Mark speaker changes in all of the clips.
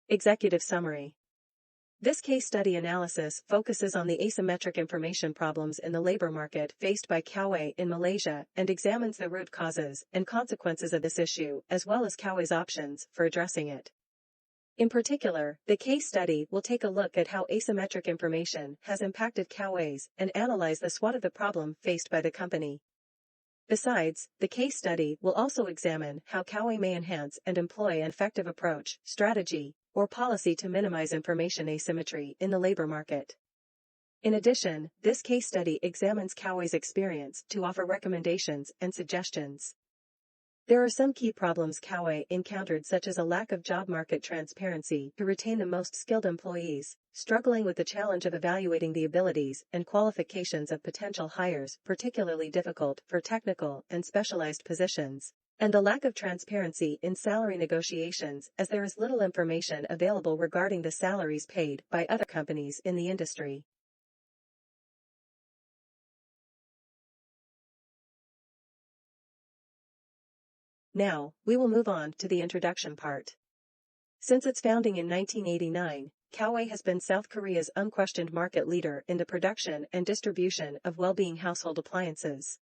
Speaker 1: Executive Summary. This case study analysis focuses on the asymmetric information problems in the labor market faced by Kauai in Malaysia and examines the root causes and consequences of this issue as well as Kauai's options for addressing it. In particular, the case study will take a look at how asymmetric information has impacted Kauai's and analyze the SWOT of the problem faced by the company. Besides, the case study will also examine how Kauai may enhance and employ an effective approach, strategy, or policy to minimize information asymmetry in the labor market. In addition, this case study examines Kauai's experience to offer recommendations and suggestions. There are some key problems Kauai encountered, such as a lack of job market transparency to retain the most skilled employees, struggling with the challenge of evaluating the abilities and qualifications of potential hires, particularly difficult for technical and specialized positions, and the lack of transparency in salary negotiations as there is little information available regarding the salaries paid by other companies in the industry. Now, we will move on to the introduction part. Since its founding in 1989, Kauai has been South Korea's unquestioned market leader in the production and distribution of well-being household appliances.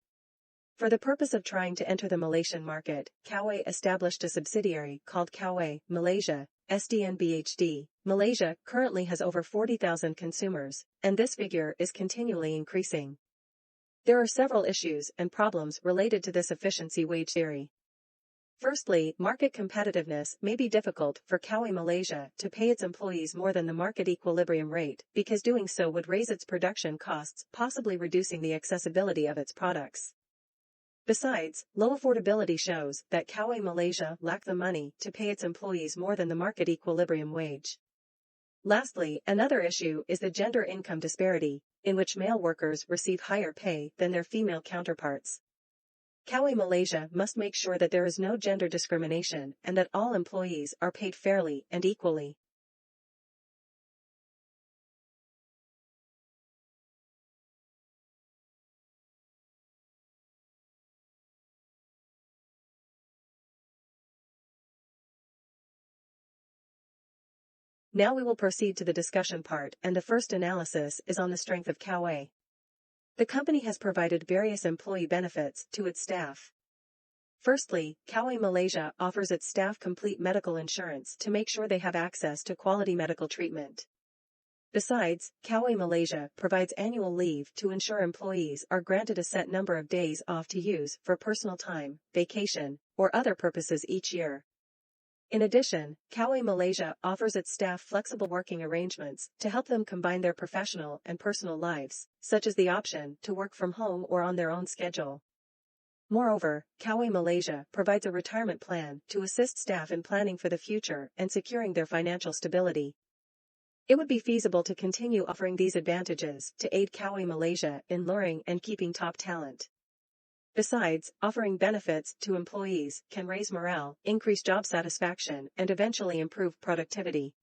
Speaker 1: For the purpose of trying to enter the Malaysian market, Kauai established a subsidiary called Kauai, Malaysia, SDNBHD. Malaysia currently has over 40,000 consumers, and this figure is continually increasing. There are several issues and problems related to this efficiency wage theory. Firstly, market competitiveness may be difficult for Kauai Malaysia to pay its employees more than the market equilibrium rate, because doing so would raise its production costs, possibly reducing the accessibility of its products. Besides, low affordability shows that Kauai Malaysia lack the money to pay its employees more than the market equilibrium wage. Lastly, another issue is the gender income disparity, in which male workers receive higher pay than their female counterparts. Kauai Malaysia must make sure that there is no gender discrimination and that all employees are paid fairly and equally. Now we will proceed to the discussion part, and the first analysis is on the strength of Kauai. The company has provided various employee benefits to its staff. Firstly, Kauai Malaysia offers its staff complete medical insurance to make sure they have access to quality medical treatment. Besides, Kauai Malaysia provides annual leave to ensure employees are granted a set number of days off to use for personal time, vacation, or other purposes each year. In addition, Kauai Malaysia offers its staff flexible working arrangements to help them combine their professional and personal lives, such as the option to work from home or on their own schedule. Moreover, Kauai Malaysia provides a retirement plan to assist staff in planning for the future and securing their financial stability. It would be feasible to continue offering these advantages to aid Kauai Malaysia in luring and keeping top talent. Besides, offering benefits to employees can raise morale, increase job satisfaction, and eventually improve productivity.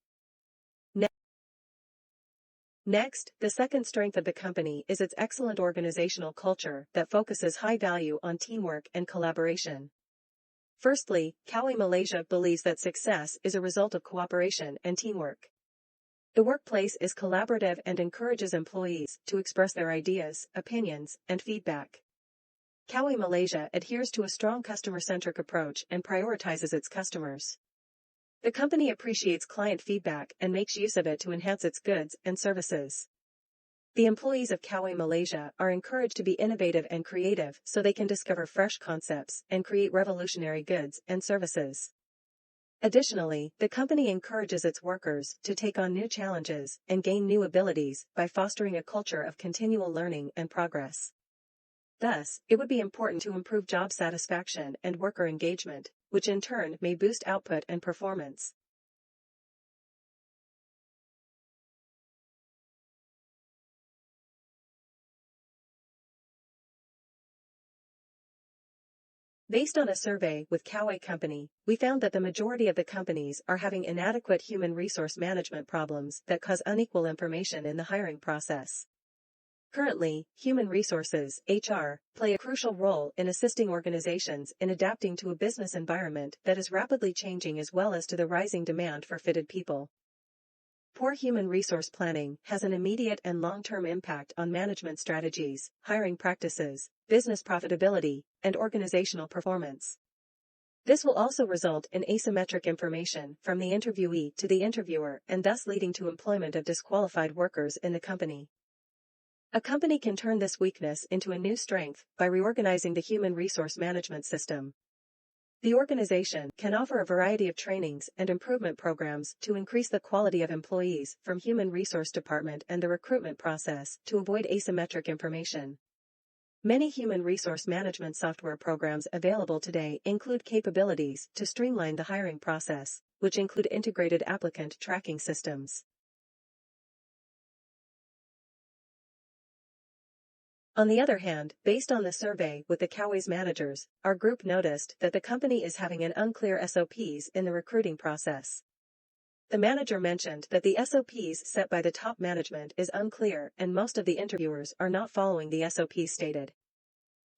Speaker 1: Next, the second strength of the company is its excellent organizational culture that focuses high value on teamwork and collaboration. Firstly, Kauai Malaysia believes that success is a result of cooperation and teamwork. The workplace is collaborative and encourages employees to express their ideas, opinions, and feedback. Kauai Malaysia adheres to a strong customer-centric approach and prioritizes its customers. The company appreciates client feedback and makes use of it to enhance its goods and services. The employees of Kauai Malaysia are encouraged to be innovative and creative so they can discover fresh concepts and create revolutionary goods and services. Additionally, the company encourages its workers to take on new challenges and gain new abilities by fostering a culture of continual learning and progress. Thus, it would be important to improve job satisfaction and worker engagement, which in turn may boost output and performance. Based on a survey with Kauai Company, we found that the majority of the companies are having inadequate human resource management problems that cause unequal information in the hiring process. Currently, human resources, HR, play a crucial role in assisting organizations in adapting to a business environment that is rapidly changing as well as to the rising demand for fitted people. Poor human resource planning has an immediate and long-term impact on management strategies, hiring practices, business profitability, and organizational performance. This will also result in asymmetric information from the interviewee to the interviewer and thus leading to employment of disqualified workers in the company. A company can turn this weakness into a new strength by reorganizing the human resource management system. The organization can offer a variety of trainings and improvement programs to increase the quality of employees from human resource department and the recruitment process to avoid asymmetric information. Many human resource management software programs available today include capabilities to streamline the hiring process, which include integrated applicant tracking systems. On the other hand, based on the survey with the Coway's managers, our group noticed that the company is having an unclear SOPs in the recruiting process. The manager mentioned that the SOPs set by the top management is unclear and most of the interviewers are not following the SOPs stated.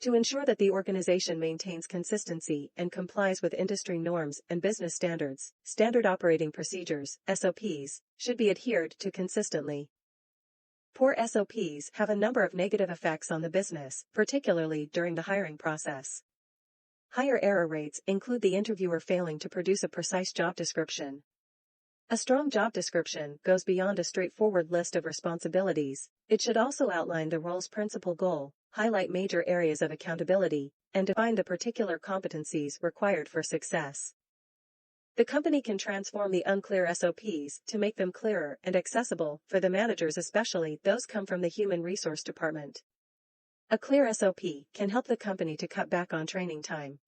Speaker 1: To ensure that the organization maintains consistency and complies with industry norms and business standards, standard operating procedures, SOPs, should be adhered to consistently. Poor SOPs have a number of negative effects on the business, particularly during the hiring process. Higher error rates include the interviewer failing to produce a precise job description. A strong job description goes beyond a straightforward list of responsibilities. It should also outline the role's principal goal, highlight major areas of accountability, and define the particular competencies required for success. The company can transform the unclear SOPs to make them clearer and accessible for the managers, especially those come from the human resource department. A clear SOP can help the company to cut back on training time.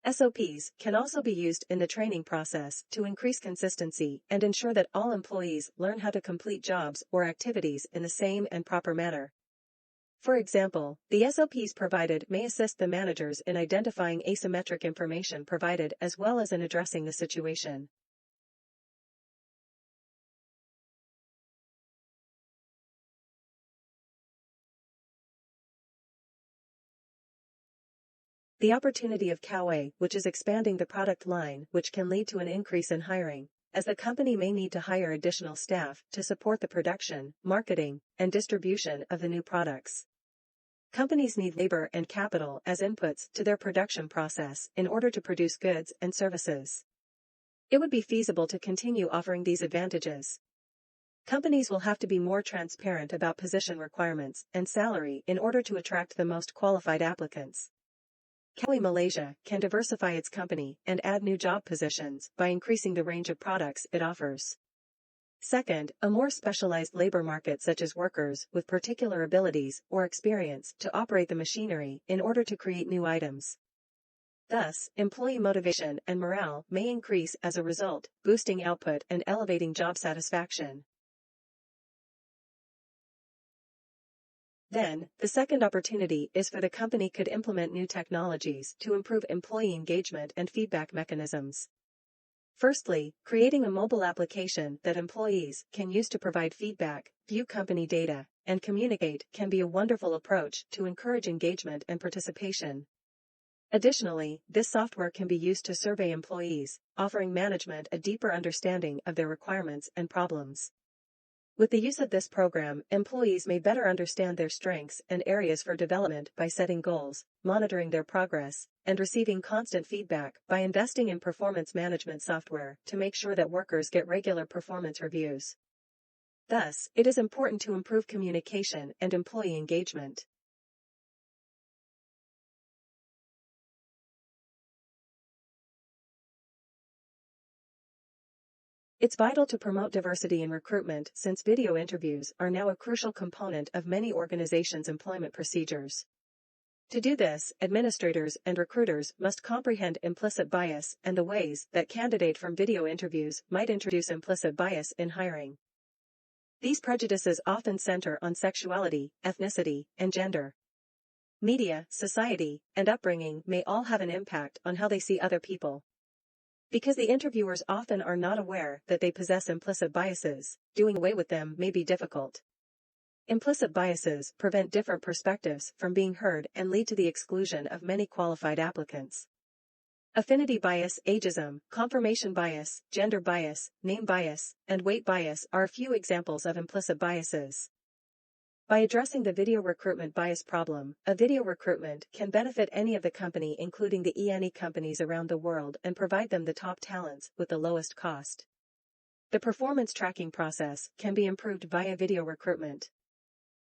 Speaker 1: SOPs can also be used in the training process to increase consistency and ensure that all employees learn how to complete jobs or activities in the same and proper manner. For example, the SOPs provided may assist the managers in identifying asymmetric information provided as well as in addressing the situation. The opportunity of Coway, which is expanding the product line, which can lead to an increase in hiring, as the company may need to hire additional staff to support the production, marketing, and distribution of the new products. Companies need labor and capital as inputs to their production process in order to produce goods and services. It would be feasible to continue offering these advantages. Companies will have to be more transparent about position requirements and salary in order to attract the most qualified applicants. Coway Malaysia can diversify its company and add new job positions by increasing the range of products it offers. Second, a more specialized labor market such as workers with particular abilities or experience to operate the machinery in order to create new items. Thus, employee motivation and morale may increase as a result, boosting output and elevating job satisfaction. Then, the second opportunity is for the company could implement new technologies to improve employee engagement and feedback mechanisms. Firstly, creating a mobile application that employees can use to provide feedback, view company data, and communicate can be a wonderful approach to encourage engagement and participation. Additionally, this software can be used to survey employees, offering management a deeper understanding of their requirements and problems. With the use of this program, employees may better understand their strengths and areas for development by setting goals, monitoring their progress, and receiving constant feedback by investing in performance management software to make sure that workers get regular performance reviews. Thus, it is important to improve communication and employee engagement. It's vital to promote diversity in recruitment since video interviews are now a crucial component of many organizations' employment procedures. To do this, administrators and recruiters must comprehend implicit bias and the ways that candidate from video interviews might introduce implicit bias in hiring. These prejudices often center on sexuality, ethnicity, and gender. Media, society, and upbringing may all have an impact on how they see other people. Because the interviewers often are not aware that they possess implicit biases, doing away with them may be difficult. Implicit biases prevent different perspectives from being heard and lead to the exclusion of many qualified applicants. Affinity bias, ageism, confirmation bias, gender bias, name bias, and weight bias are a few examples of implicit biases. By addressing the video recruitment bias problem, a video recruitment can benefit any of the company including the E&E companies around the world and provide them the top talents with the lowest cost. The performance tracking process can be improved via video recruitment.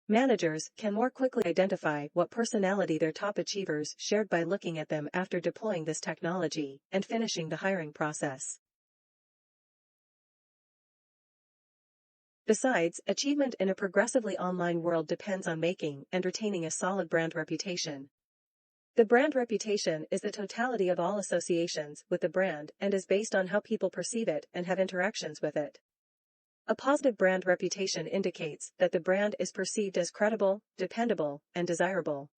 Speaker 1: Managers can more quickly identify what personality their top achievers shared by looking at them after deploying this technology and finishing the hiring process. Besides, achievement in a progressively online world depends on making and retaining a solid brand reputation. The brand reputation is the totality of all associations with the brand and is based on how people perceive it and have interactions with it. A positive brand reputation indicates that the brand is perceived as credible, dependable, and desirable.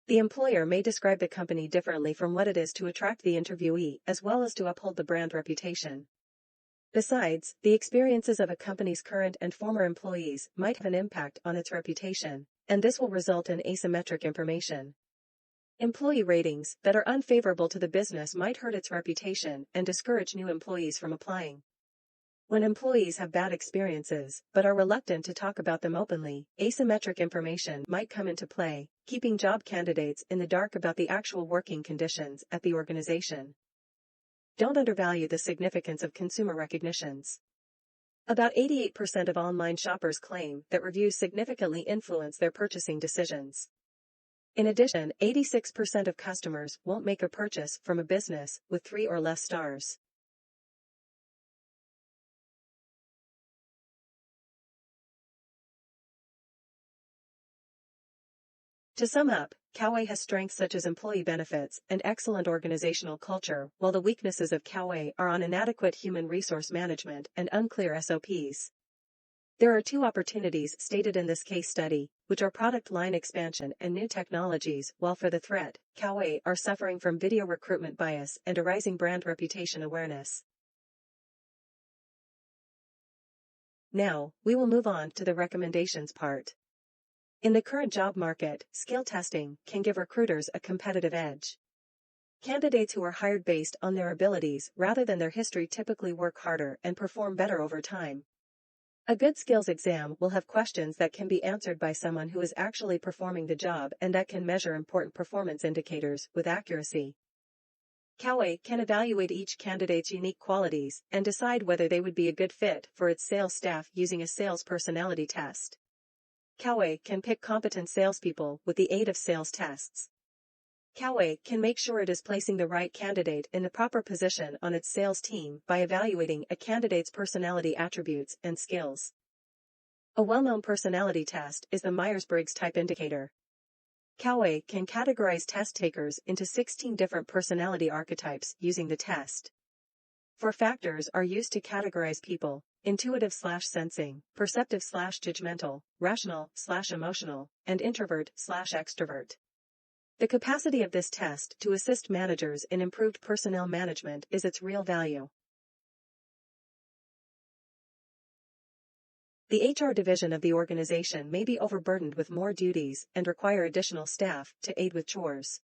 Speaker 1: The employer may describe the company differently from what it is to attract the interviewee as well as to uphold the brand reputation. Besides, the experiences of a company's current and former employees might have an impact on its reputation, and this will result in asymmetric information. Employee ratings that are unfavorable to the business might hurt its reputation and discourage new employees from applying. When employees have bad experiences but are reluctant to talk about them openly, asymmetric information might come into play, keeping job candidates in the dark about the actual working conditions at the organization. Don't undervalue the significance of consumer recognitions. About 88% of online shoppers claim that reviews significantly influence their purchasing decisions. In addition, 86% of customers won't make a purchase from a business with 3 or less stars. To sum up, Kauai has strengths such as employee benefits and excellent organizational culture, while the weaknesses of Kauai are on inadequate human resource management and unclear SOPs. There are 2 opportunities stated in this case study, which are product line expansion and new technologies, while for the threat, Kauai are suffering from video recruitment bias and a rising brand reputation awareness. Now, we will move on to the recommendations part. In the current job market, skill testing can give recruiters a competitive edge. Candidates who are hired based on their abilities rather than their history typically work harder and perform better over time. A good skills exam will have questions that can be answered by someone who is actually performing the job and that can measure important performance indicators with accuracy. Kauai can evaluate each candidate's unique qualities and decide whether they would be a good fit for its sales staff using a sales personality test. Kauai can pick competent salespeople with the aid of sales tests. Kauai can make sure it is placing the right candidate in the proper position on its sales team by evaluating a candidate's personality attributes and skills. A well-known personality test is the Myers-Briggs Type Indicator. Kauai can categorize test takers into 16 different personality archetypes using the test. 4 factors are used to categorize people: intuitive/sensing, perceptive/judgmental, rational/emotional, and introvert/extrovert. The capacity of this test to assist managers in improved personnel management is its real value. The HR division of the organization may be overburdened with more duties and require additional staff to aid with chores.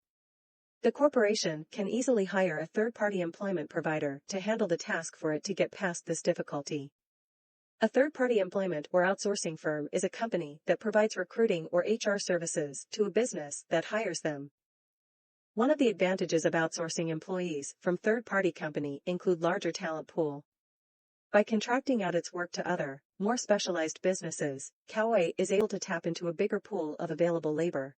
Speaker 1: The corporation can easily hire a third-party employment provider to handle the task for it to get past this difficulty. A third-party employment or outsourcing firm is a company that provides recruiting or HR services to a business that hires them. One of the advantages of outsourcing employees from third-party company include larger talent pool. By contracting out its work to other, more specialized businesses, Kauai is able to tap into a bigger pool of available labor.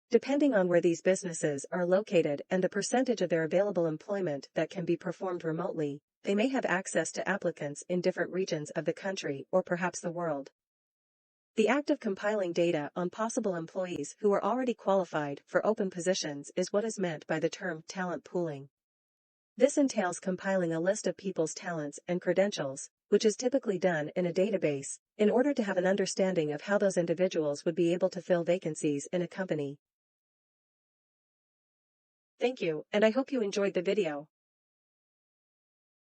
Speaker 1: Depending on where these businesses are located and the percentage of their available employment that can be performed remotely, they may have access to applicants in different regions of the country or perhaps the world. The act of compiling data on possible employees who are already qualified for open positions is what is meant by the term talent pooling. This entails compiling a list of people's talents and credentials, which is typically done in a database, in order to have an understanding of how those individuals would be able to fill vacancies in a company. Thank you, and I hope you enjoyed the video.